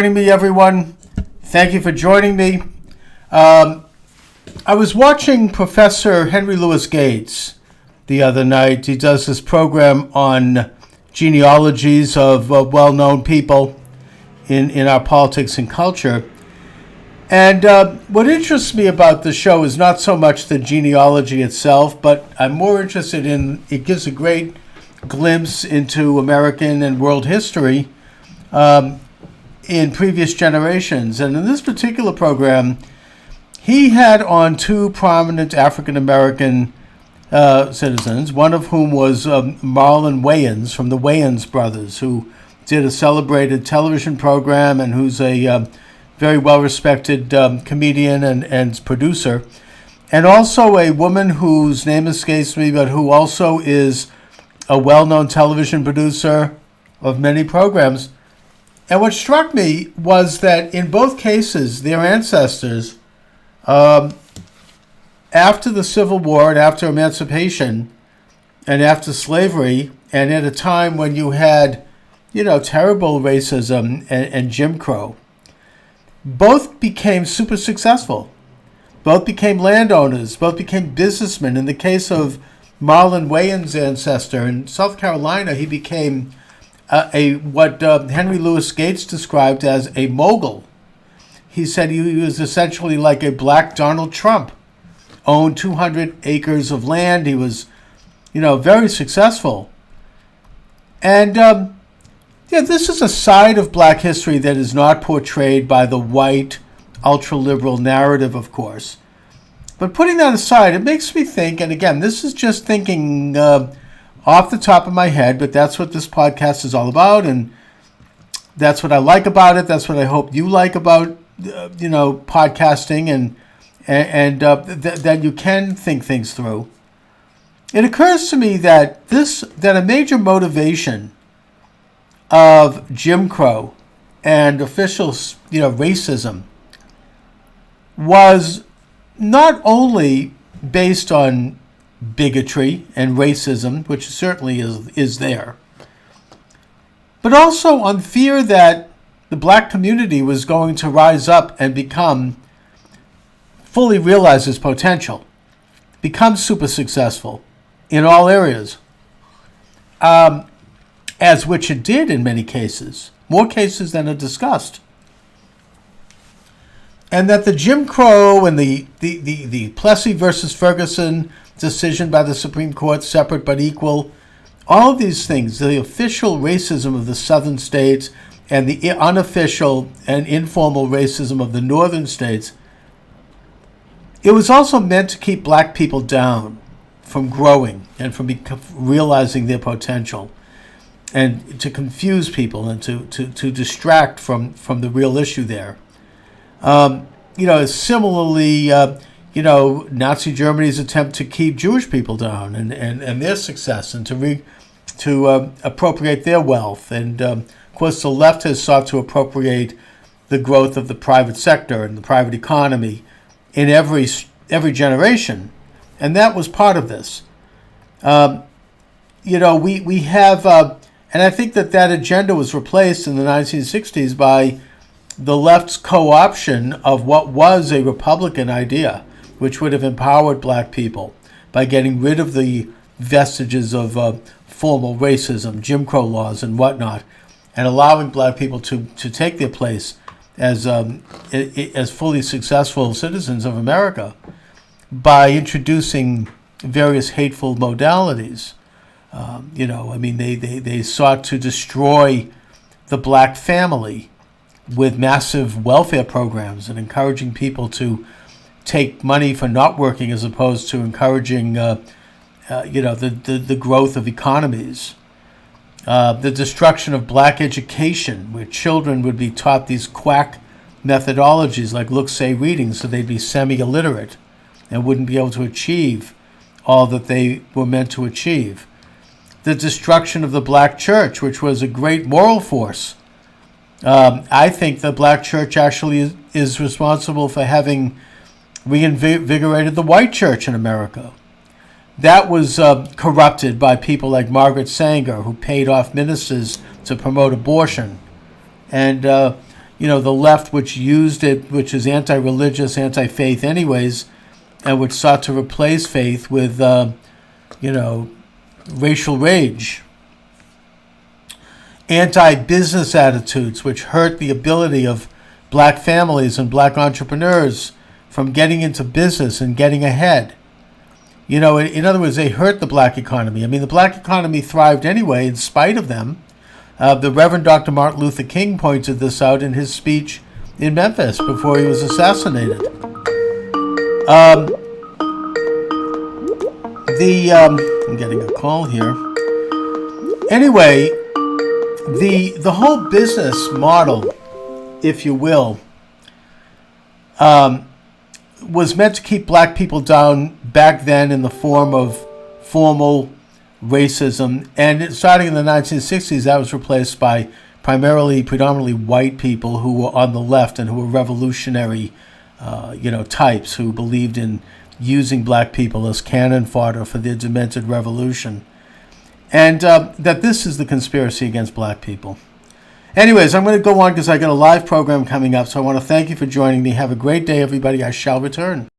Joining me, everyone. Thank you for joining me. I was watching Professor Henry Louis Gates the other night. He does this program on genealogies of well-known people in our politics and culture. And what interests me about the show is not so much the genealogy itself, but I'm more interested in it gives a great glimpse into American and world history in previous generations. And in this particular program, he had on two prominent African-American citizens, one of whom was Marlon Wayans from the Wayans brothers, who did a celebrated television program and who's a very well-respected comedian and producer, and also a woman whose name escapes me, but who also is a well-known television producer of many programs. And what struck me was that in both cases, their ancestors, after the Civil War and after emancipation and after slavery, and at a time when you had, terrible racism and Jim Crow, both became super successful. Both became landowners. Both became businessmen. In the case of Marlon Wayans' ancestor in South Carolina, he became what Henry Louis Gates described as a mogul. He said he was essentially like a black Donald Trump, owned 200 acres of land. He was, very successful. And this is a side of black history that is not portrayed by the white, ultra-liberal narrative, of course. But putting that aside, it makes me think, and again, this is just thinking off the top of my head, but that's what this podcast is all about, and that's what I like about it. That's what I hope you like about, podcasting, and that you can think things through. It occurs to me that a major motivation of Jim Crow and official, racism was not only based on bigotry and racism, which certainly is there, but also on fear that the black community was going to rise up and fully realize its potential, become super successful in all areas, as which it did in many cases, more cases than are discussed. And that the Jim Crow and the Plessy versus Ferguson decision by the Supreme Court, separate but equal, all of these things, the official racism of the southern states and the unofficial and informal racism of the northern states, it was also meant to keep black people down from growing and from realizing their potential, and to confuse people and to distract from the real issue there. Similarly, Nazi Germany's attempt to keep Jewish people down and their success and to appropriate their wealth. And, of course, the left has sought to appropriate the growth of the private sector and the private economy in every generation. And that was part of this. We have, and I think that agenda was replaced in the 1960s by the left's co-option of what was a Republican idea, which would have empowered black people by getting rid of the vestiges of formal racism, Jim Crow laws and whatnot, and allowing black people to take their place as fully successful citizens of America by introducing various hateful modalities. They sought to destroy the black family with massive welfare programs and encouraging people to take money for not working as opposed to encouraging, the growth of economies. The destruction of black education, where children would be taught these quack methodologies like look-say reading, so they'd be semi-illiterate and wouldn't be able to achieve all that they were meant to achieve. The destruction of the black church, which was a great moral force. I think the black church actually is responsible for having reinvigorated the white church in America. That was corrupted by people like Margaret Sanger, who paid off ministers to promote abortion. And the left, which used it, which is anti-religious, anti-faith anyways, and which sought to replace faith with, racial rage. Anti-business attitudes, which hurt the ability of black families and black entrepreneurs from getting into business and getting ahead. In other words, they hurt the black economy. I mean, the black economy thrived anyway in spite of them. The Reverend Dr. Martin Luther King pointed this out in his speech in Memphis before he was assassinated. I'm getting a call here. Anyway, the whole business model, if you will, was meant to keep black people down back then in the form of formal racism, and starting in the 1960s, that was replaced by predominantly white people who were on the left and who were revolutionary, types who believed in using black people as cannon fodder for their demented revolution, and that this is the conspiracy against black people. Anyways, I'm going to go on because I got a live program coming up, so I want to thank you for joining me. Have a great day, everybody. I shall return.